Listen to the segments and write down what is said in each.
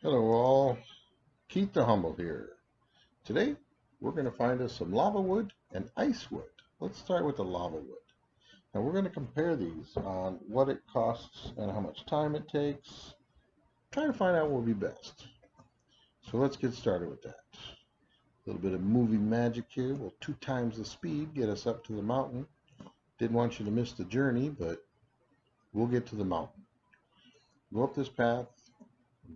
Hello all, Keith the Humble here. Today we're going to find us some lava wood and ice wood. Let's start with the lava wood. Now we're going to compare these on what it costs and how much time it takes. Try to find out what will be best. So let's get started with that. A little bit of movie magic here. We'll 2 times the speed get us up to the mountain. Didn't want you to miss the journey, but we'll get to the mountain. Go up this path.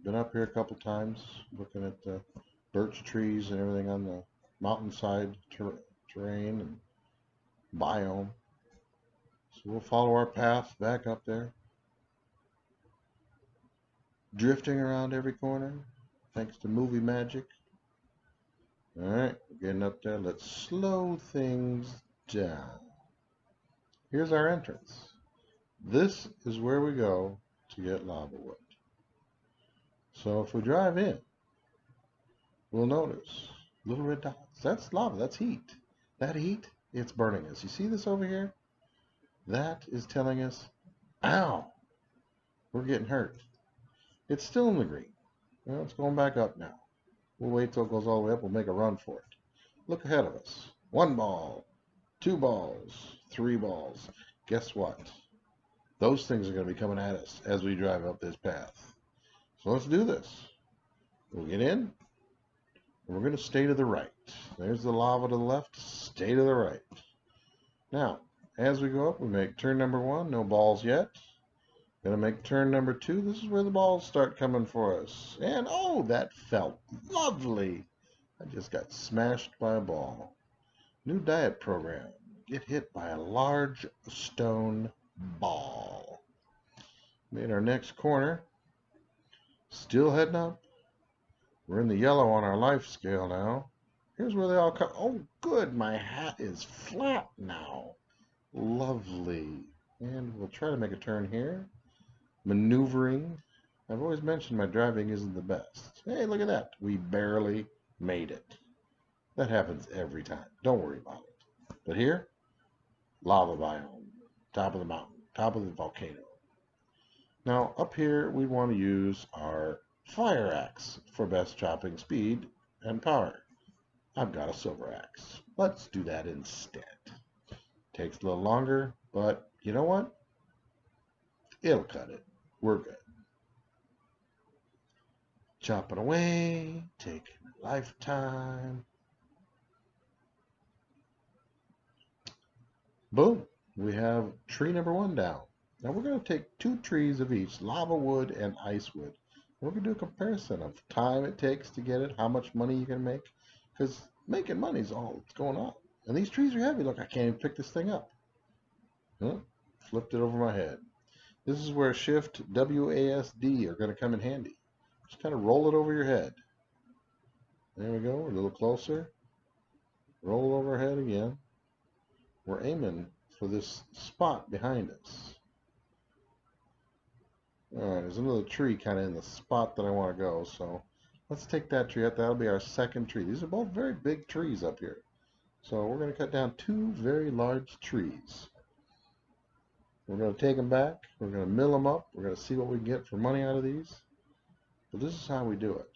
Been up here a couple times looking at the birch trees and everything on the mountainside terrain and biome. So we'll follow our path back up there, drifting around every corner thanks to movie magic. Alright, we're getting up there. Let's slow things down. Here's our entrance. This is where we go to get lava wood. So if we drive in, we'll notice little red dots. That's lava. That's heat. That heat, it's burning us. You see this over here? That is telling us, ow, we're getting hurt. It's still in the green. Well, it's going back up now. We'll wait till it goes all the way up. We'll make a run for it. Look ahead of us. 1 ball, 2 balls, 3 balls. Guess what? Those things are going to be coming at us as we drive up this path. So let's do this. We'll get in, and we're going to stay to the right. There's the lava to the left, stay to the right. Now, as we go up, we make turn number 1, no balls yet. Going to make turn number 2. This is where the balls start coming for us. And, oh, that felt lovely. I just got smashed by a ball. New diet program. Get hit by a large stone ball. Made our next corner. Still heading up. We're in the yellow on our life scale now. Here's where they all come. Oh, good. My hat is flat now. Lovely. And we'll try to make a turn here. Maneuvering. I've always mentioned my driving isn't the best. Hey, look at that. We barely made it. That happens every time. Don't worry about it. But here, lava biome. Top of the mountain. Top of the volcano. Now, up here, we want to use our fire axe for best chopping speed and power. I've got a silver axe. Let's do that instead. Takes a little longer, but you know what? It'll cut it. We're good. Chopping away, taking a lifetime. Boom. We have tree number 1 down. Now we're going to take 2 trees of each, lava wood and ice wood. We're going to do a comparison of time it takes to get it, how much money you can make, because making money is all that's going on. And these trees are heavy. Look, I can't even pick this thing up. Huh? Flipped it over my head. This is where Shift, WASD are going to come in handy. Just kind of roll it over your head. There we go. A little closer. Roll over our head again. We're aiming for this spot behind us. Alright, there's another tree kind of in the spot that I want to go, so let's take that tree out. That'll be our second tree. These are both very big trees up here. So we're going to cut down 2 very large trees. We're going to take them back. We're going to mill them up. We're going to see what we can get for money out of these. But this is how we do it.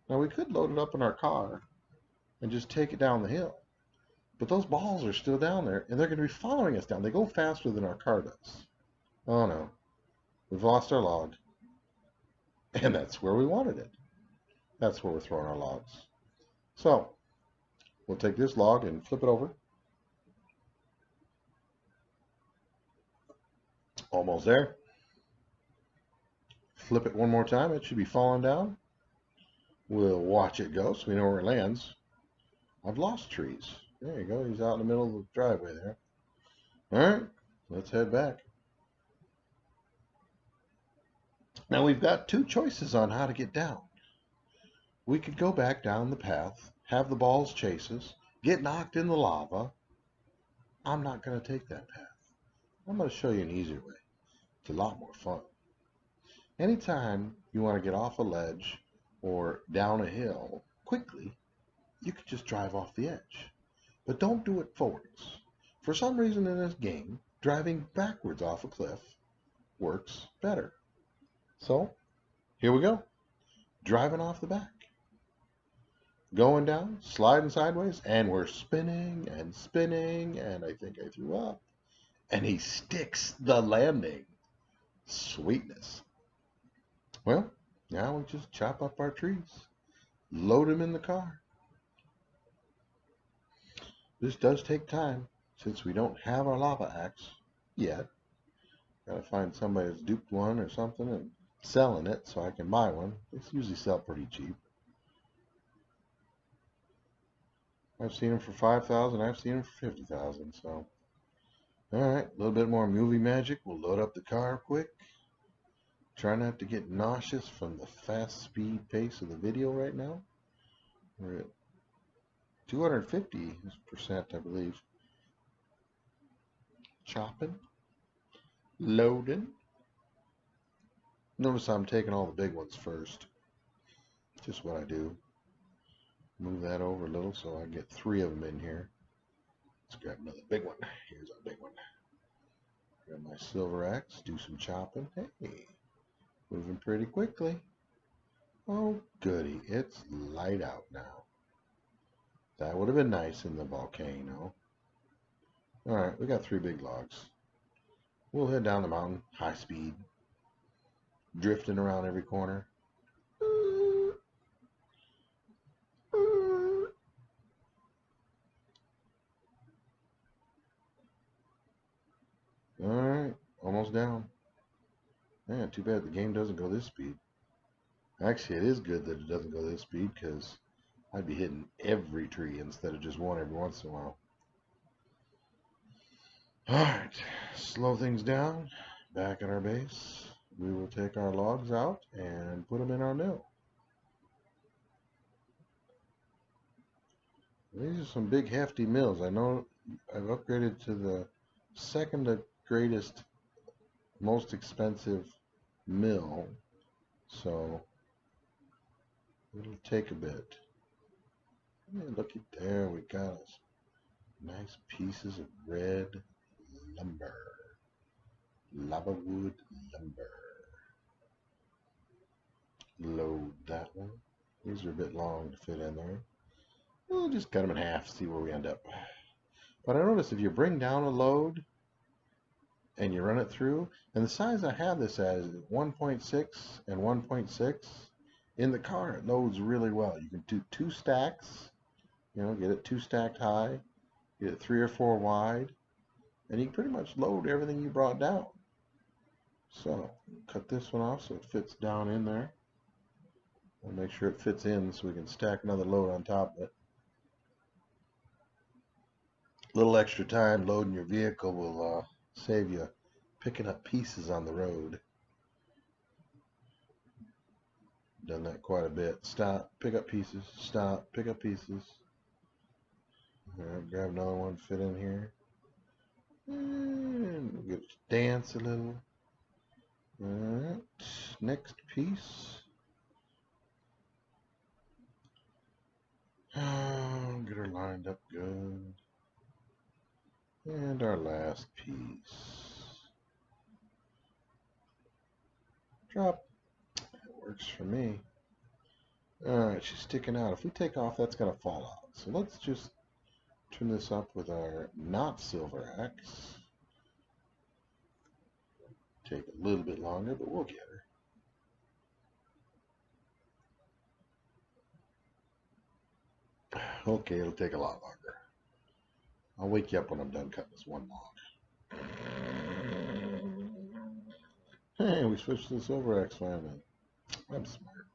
Now we could load it up in our car and just take it down the hill. But those balls are still down there, and they're going to be following us down. They go faster than our car does. Oh no. We've lost our log. And that's where we wanted it. That's where we're throwing our logs. So, we'll take this log and flip it over. Almost there. Flip it one more time. It should be falling down. We'll watch it go so we know where it lands. I've lost trees. There you go. He's out in the middle of the driveway there. Alright, let's head back. Now we've got 2 choices on how to get down. We could go back down the path, have the balls chase us, get knocked in the lava. I'm not going to take that path. I'm going to show you an easier way. It's a lot more fun. Anytime you want to get off a ledge or down a hill quickly, you could just drive off the edge. But don't do it forwards. For some reason in this game, driving backwards off a cliff works better. So, here we go. driving off the back, going down, sliding sideways, and we're spinning and spinning, and I think I threw up, and he sticks the landing. Sweetness. Well, now we just chop up our trees, load them in the car. This does take time since we don't have our lava axe yet. Gotta find somebody that's duped one or something and selling it so I can buy one. They usually sell pretty cheap. I've seen them for 5,000. I've seen them for 50,000. So, all right, a little bit more movie magic. We'll load up the car quick. Try not to get nauseous from the fast speed pace of the video right now. We're at 250%, I believe. Chopping, loading. Notice I'm taking all the big ones first. Just what I do. Move that over a little so I get 3 of them in here. Let's grab another big one. Here's our big one. Grab my silver axe, do some chopping. Hey, moving pretty quickly. Oh, goody. It's light out now. That would have been nice in the volcano. All right, we got 3 big logs. We'll head down the mountain, high speed, drifting around every corner. All right, almost down. Man, too bad the game doesn't go this speed. Actually, it is good that it doesn't go this speed because I'd be hitting every tree instead of just one every once in a while. Alright, slow things down. Back at our base, we will take our logs out and put them in our mill. These are some big hefty mills. I know I've upgraded to the second greatest, most expensive mill, so it'll take a bit. Look at there, we got us nice pieces of red lumber, lava wood lumber. Load that one. These are a bit long to fit in there. We'll just cut them in half, see where we end up. But I noticed if you bring down a load and you run it through, and the size I have this as 1.6 and 1.6, in the car it loads really well. You can do 2 stacks, you know, get it 2 stacked high, get it 3 or 4 wide, and you can pretty much load everything you brought down. So, cut this one off so it fits down in there. I'll make sure it fits in so we can stack another load on top of it. A little extra time loading your vehicle will save you picking up pieces on the road. Done that quite a bit. Stop, pick up pieces, stop, pick up pieces. Alright, grab another one, fit in here. And we'll get to dance a little. Alright, next piece. Get her lined up good. And our last piece. Drop. That works for me. Alright, she's sticking out. If we take off, that's going to fall out. So let's just turn this up with our not silver axe. Take a little bit longer, but we'll get her. Okay, it'll take a lot longer. I'll wake you up when I'm done cutting this one log. Hey, we switched to the silver axe finally. I'm smart.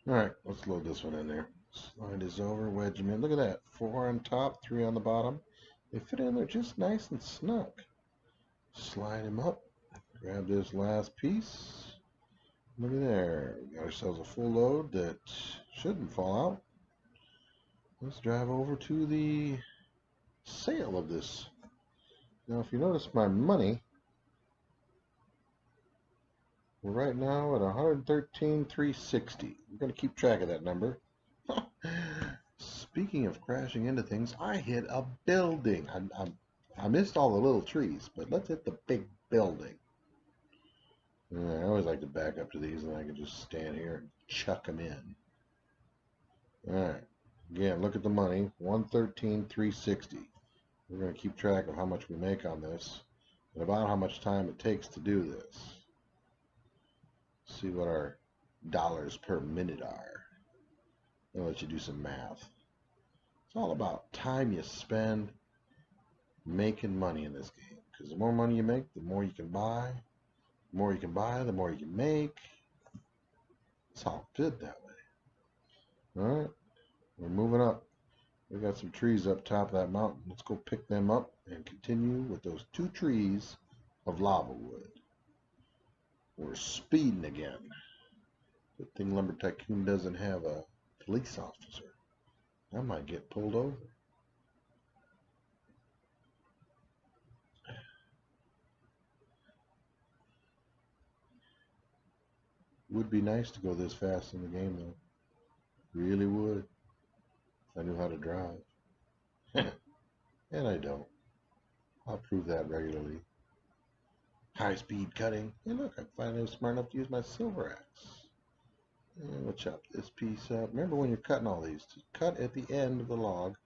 Alright, let's load this one in there. Slide this over, wedge them in. Look at that. 4 on top, 3 on the bottom. They fit in there just nice and snug. Slide them up. Grab this last piece. Look at there. We got ourselves a full load that shouldn't fall out. Let's drive over to the sale of this. Now, if you notice my money, we're right now at 113,360. We're going to keep track of that number. Speaking of crashing into things, I hit a building. I missed all the little trees, but let's hit the big building. I always like to back up to these, and I can just stand here and chuck them in. All right. Again, look at the money, 113,360. We're going to keep track of how much we make on this and about how much time it takes to do this. See what our dollars per minute are. I'll let you do some math. It's all about time you spend making money in this game. Because the more money you make, the more you can buy. The more you can buy, the more you can make. It's all good that way. All right. We're moving up. We got some trees up top of that mountain. Let's go pick them up and continue with those 2 trees of lava wood. We're speeding again. Good thing Lumber Tycoon doesn't have a police officer. I might get pulled over. Would be nice to go this fast in the game though. Really would. If I knew how to drive. And I don't. I'll prove that regularly. High speed cutting. Hey look, I finally was smart enough to use my silver axe. And we'll chop this piece up. Remember when you're cutting all these, to cut at the end of the log,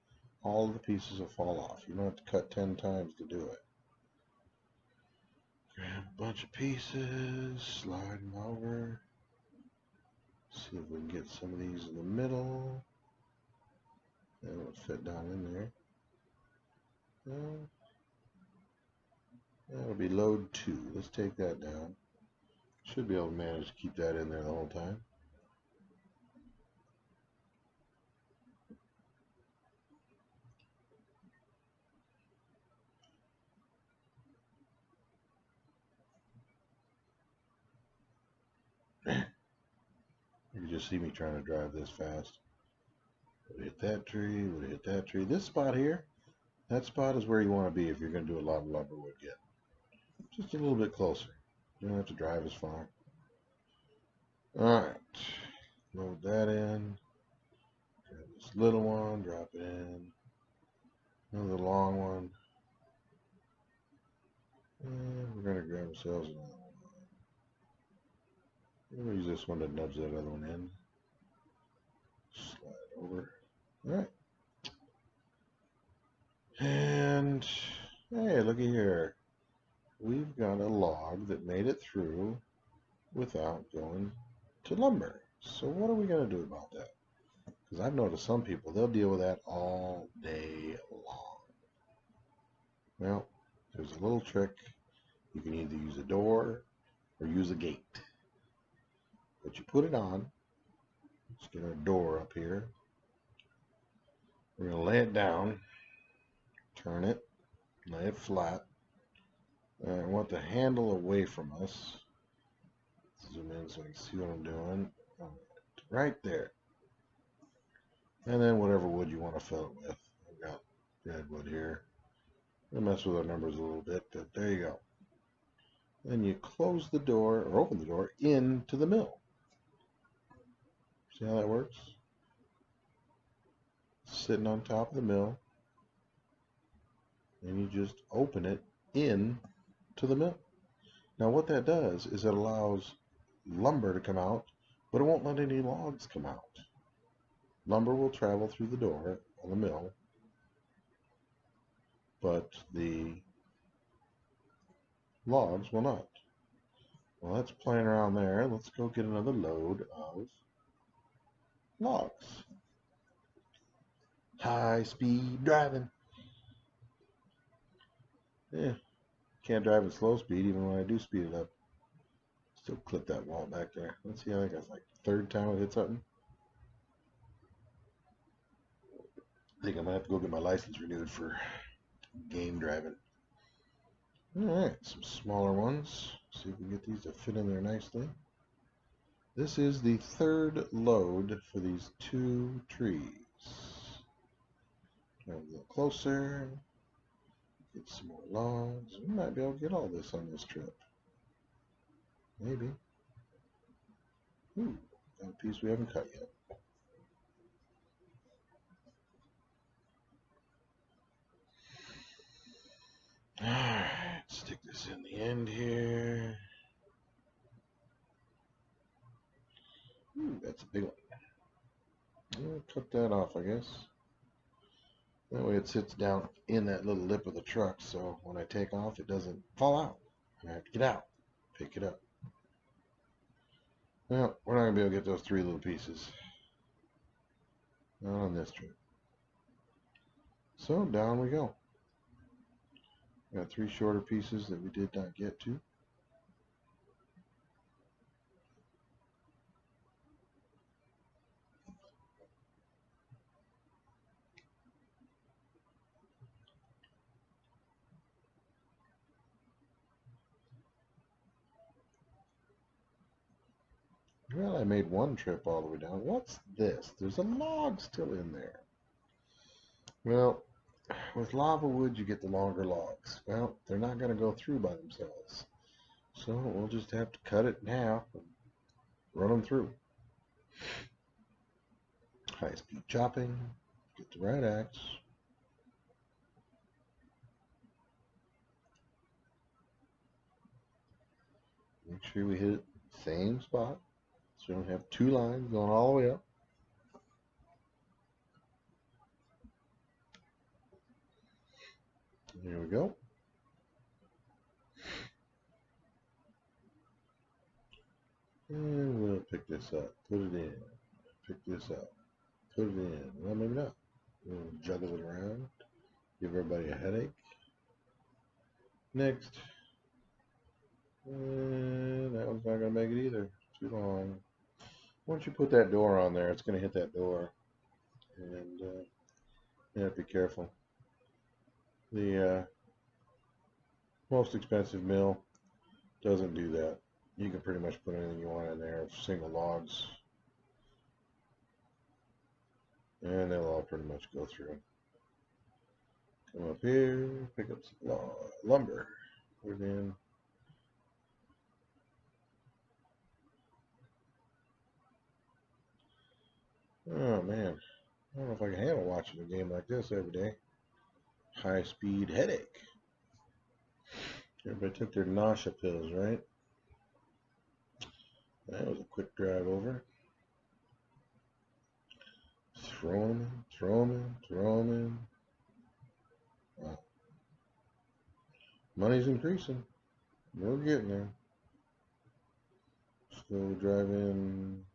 all of the pieces will fall off. You don't have to cut 10 times to do it. Grab a bunch of pieces, slide them over. See if we can get some of these in the middle. That'll fit down in there. That'll be load 2. Let's take that down. Should be able to manage to keep that in there the whole time. You can just see me trying to drive this fast. Would hit that tree, would hit that tree. This spot here, that spot is where you want to be if you're going to do a lot of lumber wood get. Just a little bit closer. You don't have to drive as far. Alright. Load that in. Grab this little one, drop it in. Another long one. And we're going to grab ourselves another one. We'll use this one to nudge that other one in. Slide over. Alright. And, hey, looky here. We've got a log that made it through without going to lumber. So what are we going to do about that? Because I've noticed some people, they'll deal with that all day long. Well, there's a little trick. You can either use a door or use a gate. But you put it on. Let's get our door up here. We're going to lay it down, turn it, lay it flat. I want the handle away from us. Zoom in so I can see what I'm doing. Right there. And then whatever wood you want to fill it with. I've got redwood here. I'll mess with our numbers a little bit, but there you go. Then you close the door, or open the door, into the mill. See how that works? Sitting on top of the mill. And you just open it in to the mill. Now what that does is it allows lumber to come out, but it won't let any logs come out. Lumber will travel through the door on the mill, but the logs will not. Well, that's playing around there. Let's go get another load of logs. High speed driving. Yeah, can't drive at slow speed even when I do speed it up. Still clip that wall back there. Let's see, I think that's like the 3rd time I hit something. I think I might have to go get my license renewed for game driving. Alright, some smaller ones. See if we can get these to fit in there nicely. This is the 3rd load for these 2 trees. Get a little closer. Get some more logs. We might be able to get all this on this trip. Maybe. Ooh, got a piece we haven't cut yet. Alright, stick this in the end here. Ooh, that's a big one. I'll cut that off, I guess. That way it sits down in that little lip of the truck, so when I take off, it doesn't fall out. I have to get out, pick it up. Well, we're not going to be able to get those 3 little pieces. Not on this trip. So down we go. Got 3 shorter pieces that we did not get to. Well, I made one trip all the way down. What's this? There's a log still in there. Well, with lava wood, you get the longer logs. Well, they're not going to go through by themselves. So we'll just have to cut it in half and run them through. High-speed chopping. Get the right axe. Make sure we hit the same spot. So we don't have 2 lines going all the way up. There we go. And we'll pick this up, put it in, pick this up, put it in. Well, maybe not. We'll juggle it around, give everybody a headache. Next. And that one's not going to make it either. Too long. Once you put that door on there, it's going to hit that door. And you have to be careful. The most expensive mill doesn't do that. You can pretty much put anything you want in there, single logs. And they'll all pretty much go through. Come up here, pick up some lumber, put it in. Oh man, I don't know if I can handle watching a game like this every day. High speed headache. Everybody took their nausea pills, right? That was a quick drive over. Throw them in, throw them in, throw them in. Wow. Money's increasing. We're getting there. Still driving.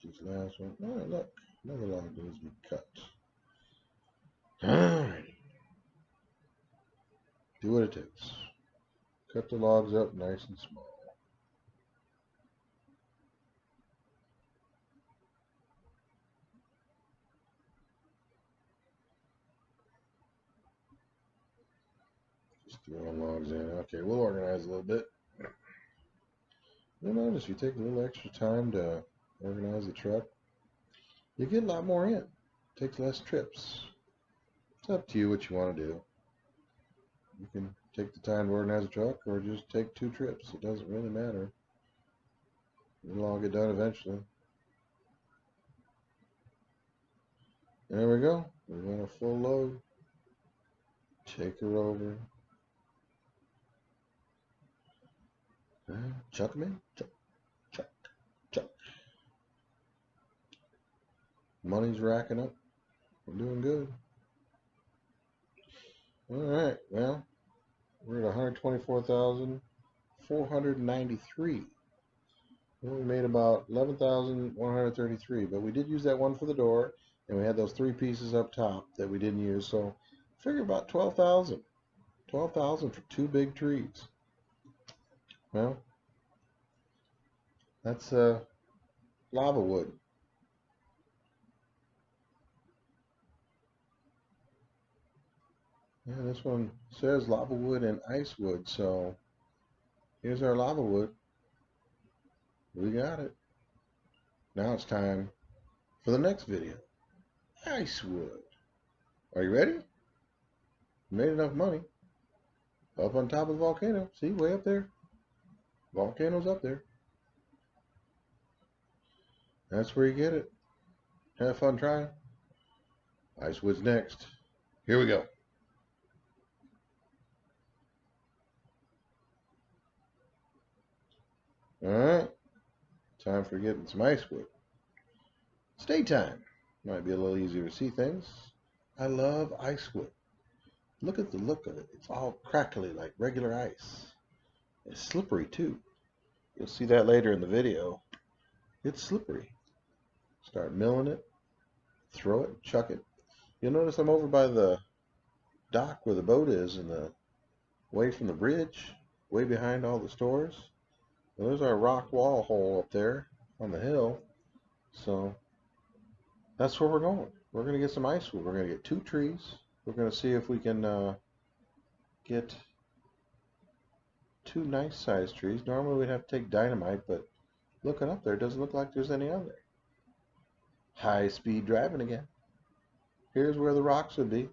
This last one. Oh, look. Another log needs to be cut. Alrighty. Do what it takes. Cut the logs up nice and small. Just throwing logs in. Okay, we'll organize a little bit. You'll notice if you take a little extra time to organize the truck, you get a lot more in. It takes less trips. It's up to you what you want to do. You can take the time to organize a truck or just take 2 trips. It doesn't really matter. It'll all get done eventually. There we go. We want a full load. Take her over. Chuck them in. Chuck, chuck, chuck. Money's racking up. We're doing good. Alright, well, we're at 124,493. Well, we made about 11,133, but we did use that one for the door, and we had those 3 pieces up top that we didn't use, so figure about 12,000. 12,000 for 2 big trees. Well, that's lava wood. Yeah, this one says lava wood and ice wood, so here's our lava wood. We got it. Now it's time for the next video. Ice wood. Are you ready? Made enough money. Up on top of the volcano. See, way up there. Volcano's up there. That's where you get it. Have fun trying. Ice wood's next. Here we go. Alright. time for getting some ice wood. It's daytime. Might be a little easier to see things. I love ice wood. Look at the look of it. It's all crackly like regular ice. It's slippery too. You'll see that later in the video. It's slippery. Start milling it, throw it, chuck it. You'll notice I'm over by the dock where the boat is and the way from the bridge, way behind all the stores. Well, there's our rock wall hole up there on the hill. So that's where we're going. We're going to get some ice wood. We're going to get 2 trees. We're going to see if we can get 2 nice sized trees. Normally we'd have to take dynamite, but looking up there, it doesn't look like there's any on there. High speed driving again. Here's where the rocks would be.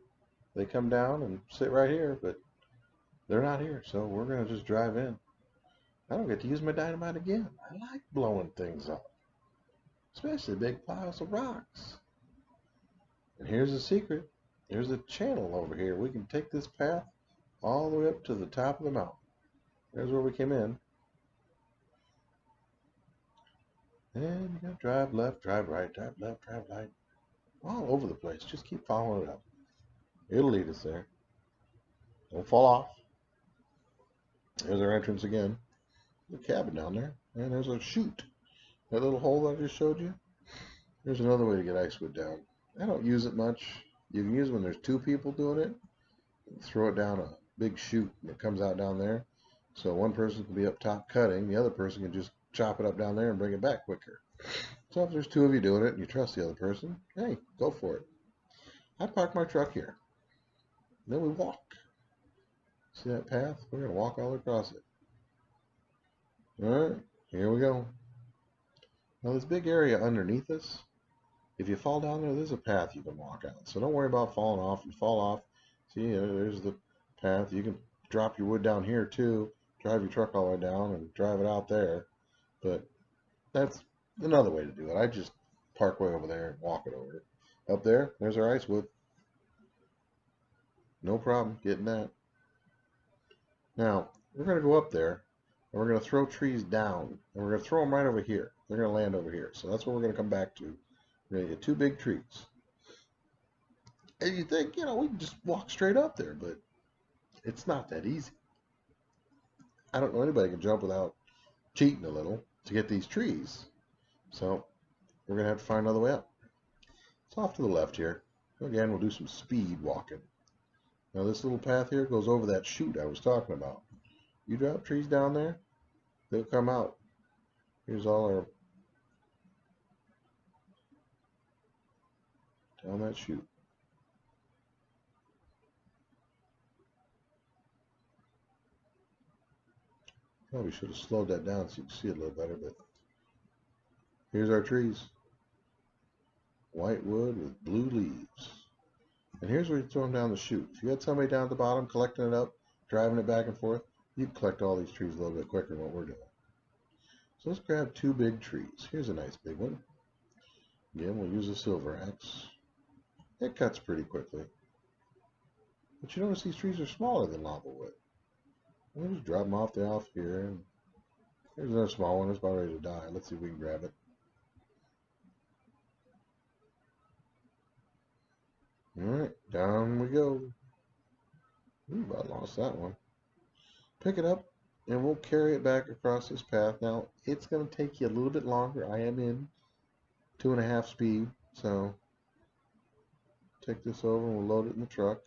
They come down and sit right here, but they're not here, so we're going to just drive in. I don't get to use my dynamite again. I like blowing things up, especially big piles of rocks. And here's the secret. There's a channel over here. We can take this path all the way up to the top of the mountain. There's where we came in. And you got to drive left, drive right, drive left, drive right. All over the place. Just keep following it up. It'll lead us there. Don't fall off. There's our entrance again. The cabin down there. And there's a chute. That little hole that I just showed you. There's another way to get ice wood down. I don't use it much. You can use it when there's 2 people doing it. Throw it down a big chute and it comes out down there. So one person can be up top cutting. The other person can just chop it up down there and bring it back quicker. So if there's 2 of you doing it and you trust the other person, hey, go for it. I park my truck here. Then we walk. See that path? We're going to walk all across it. Alright, here we go. Now this big area underneath us, if you fall down there, there's a path you can walk out. So don't worry about falling off. You fall off, see, there's the path. You can drop your wood down here too, drive your truck all the way down and drive it out there. But that's another way to do it. I just park way over there and walk it over. Up there, there's our ice wood. No problem getting that. Now, we're going to go up there, and we're going to throw trees down, and we're going to throw them right over here. They're going to land over here. So that's what we're going to come back to. We're going to get 2 big trees. And you think, we can just walk straight up there, but it's not that easy. I don't know anybody can jump without cheating a little to get these trees. So we're going to have to find another way up. It's off to the left here. Again, we'll do some speed walking. Now this little path here goes over that chute I was talking about. You drop trees down there, they'll come out. Here's all our down that chute. Probably should have slowed that down so you can see it a little better, but here's our trees. White wood with blue leaves. And here's where you throw them down the chute. If you had somebody down at the bottom collecting it up, driving it back and forth, you'd collect all these trees a little bit quicker than what we're doing. So let's grab 2 big trees. Here's a nice big one. Again, we'll use a silver axe. It cuts pretty quickly. But you notice these trees are smaller than lava wood. We'll just drop them off here. And here's another small one. It's about ready to die. Let's see if we can grab it. Alright, down we go. Ooh, about lost that one. Pick it up, and we'll carry it back across this path. Now, it's going to take you a little bit longer. I am in 2.5 speed, so take this over and we'll load it in the truck.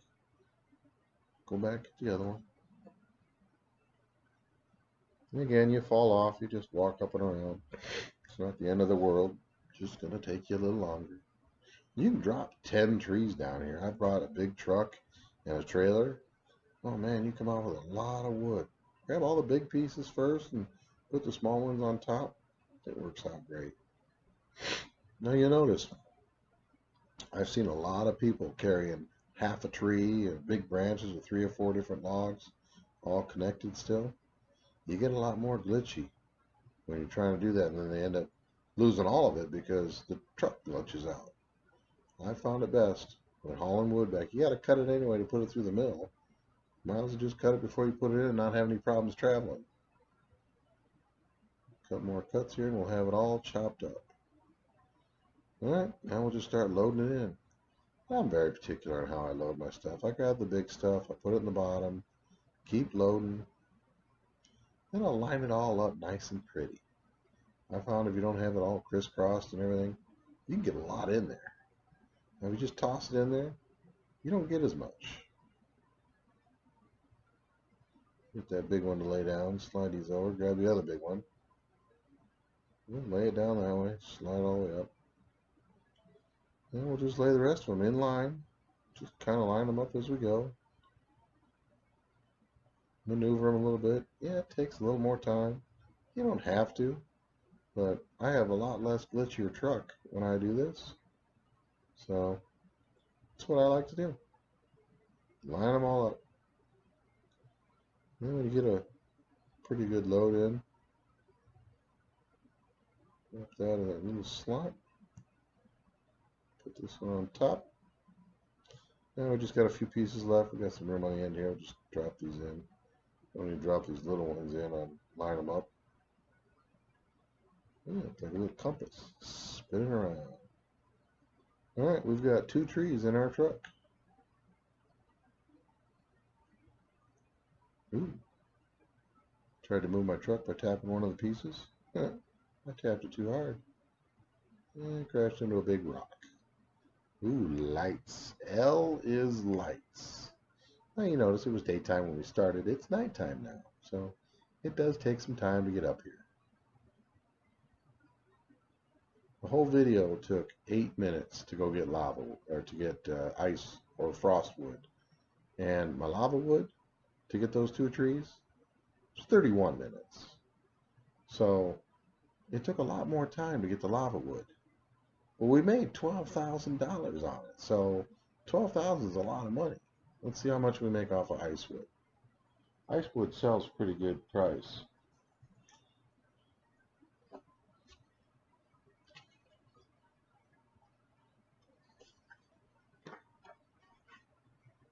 Go back to the other one. And again, you fall off, you just walk up and around. It's not the end of the world. Just going to take you a little longer. You can drop 10 trees down here. I brought a big truck and a trailer. Oh man, you come out with a lot of wood. Grab all the big pieces first and put the small ones on top. It works out great. Now you notice, I've seen a lot of people carrying half a tree and big branches with 3 or 4 different logs, all connected still. You get a lot more glitchy when you're trying to do that, and then they end up losing all of it because the truck glitches out. I found it best when hauling wood back. You got to cut it anyway to put it through the mill. Might as well just cut it before you put it in and not have any problems traveling. couple more cuts here and we'll have it all chopped up. Alright, now we'll just start loading it in. I'm very particular on how I load my stuff. I grab the big stuff, I put it in the bottom, keep loading, then I'll line it all up nice and pretty. I found if you don't have it all crisscrossed and everything, you can get a lot in there. Now if you just toss it in there, you don't get as much. Get that big one to lay down, slide these over, grab the other big one. Lay it down that way, slide all the way up. And we'll just lay the rest of them in line. Just kind of line them up as we go. Maneuver them a little bit. Yeah, it takes a little more time. You don't have to, but I have a lot less glitchier truck when I do this. So that's what I like to do. Line them all up. Then when you get a pretty good load in, drop that in that little slot. Put this one on top. Now we just got a few pieces left. We got some room on the end here. We'll just drop these in. Don't need to drop these little ones in. I'll line them up. Yeah, it's like a little compass spinning around. Alright, we've got 2 trees in our truck. Ooh. Tried to move my truck by tapping one of the pieces. I tapped it too hard. And crashed into a big rock. Ooh, lights. L is lights. Now you notice it was daytime when we started. It's nighttime now. So it does take some time to get up here. The whole video took 8 minutes to go get lava, or to get ice or frost wood. And my lava wood, to get those 2 trees, was 31 minutes. So it took a lot more time to get the lava wood. Well, we made $12,000 on it, so $12,000 is a lot of money. Let's see how much we make off of ice wood. Ice wood sells pretty good price.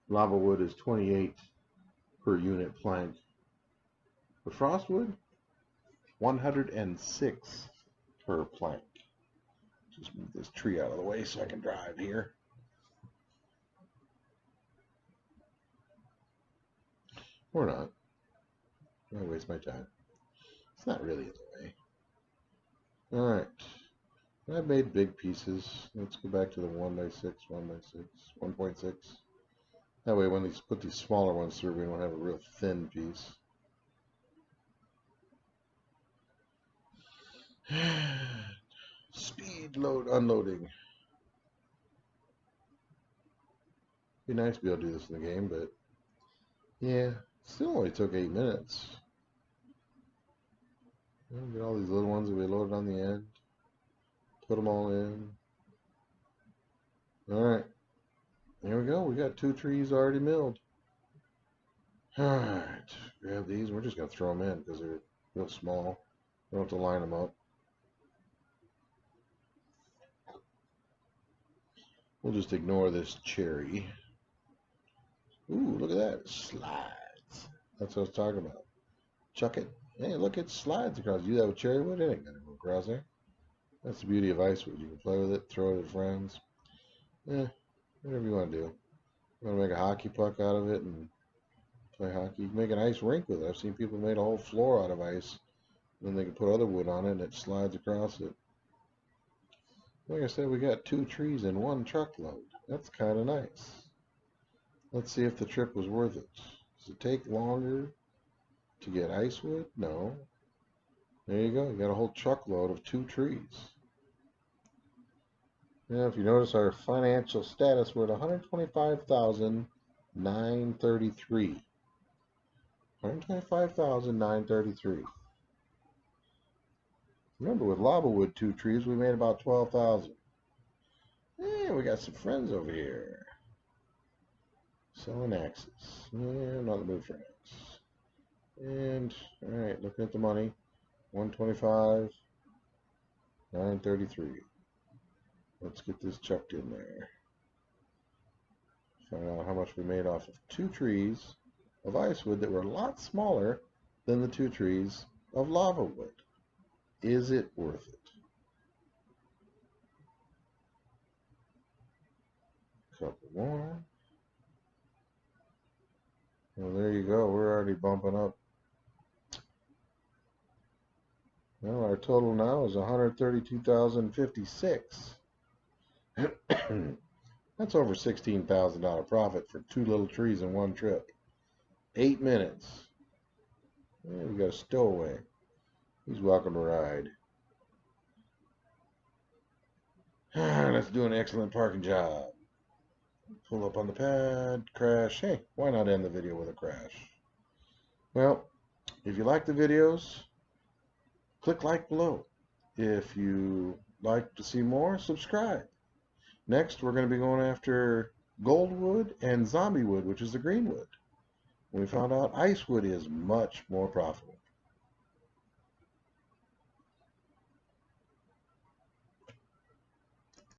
Lava wood is 28 per unit plank. For frost wood, 106 per plank. Just move this tree out of the way so I can drive here. Or not. I waste my time. It's not really in the way. Alright. I've made big pieces. Let's go back to the 1x6, 1x6, 1.6. That way when we put these smaller ones through, we don't have a real thin piece. Speed load unloading. Be nice to be able to do this in the game, but yeah, still only took 8 minutes. Get all these little ones that we loaded on the end. Put them all in. Alright. There we go. We got 2 trees already milled. Alright. Grab these. We're just going to throw them in because they're real small. We don't have to line them up. We'll just ignore this cherry. Ooh, look at that. It slides. That's what I was talking about. Chuck it. Hey, look, it slides across. You do that with cherry wood? It ain't going to go across there. That's the beauty of ice wood. You can play with it, throw it at friends. Whatever you want to do. You want to make a hockey puck out of it and play hockey. You can make an ice rink with it. I've seen people made a whole floor out of ice. And then they can put other wood on it and it slides across it. Like I said, we got 2 trees in 1 truckload. That's kind of nice. Let's see if the trip was worth it. Does it take longer to get ice wood? No. There you go. You got a whole truckload of 2 trees. Now, if you notice our financial status, we're at $125,933. $125,933. Remember, with lava wood 2 trees, we made about $12,000. Yeah, we got some friends over here. Selling axes. Yeah, not in the mood for an axe. And, alright, looking at the money. $125,933. Let's get this chucked in there. Find out how much we made off of 2 trees of ice wood that were a lot smaller than the 2 trees of lava wood. Is it worth it? Couple more. Well, there you go. We're already bumping up. Well, our total now is 132,056. That's over $16,000 profit for 2 little trees in one trip. 8 minutes. Yeah, we got a stowaway. He's welcome to ride. Let's do an excellent parking job. Pull up on the pad, crash. Hey, why not end the video with a crash? Well, if you like the videos, click like below. If you like to see more, subscribe. Next, we're going to be going after goldwood and zombie wood, which is the green wood. We found out ice wood is much more profitable.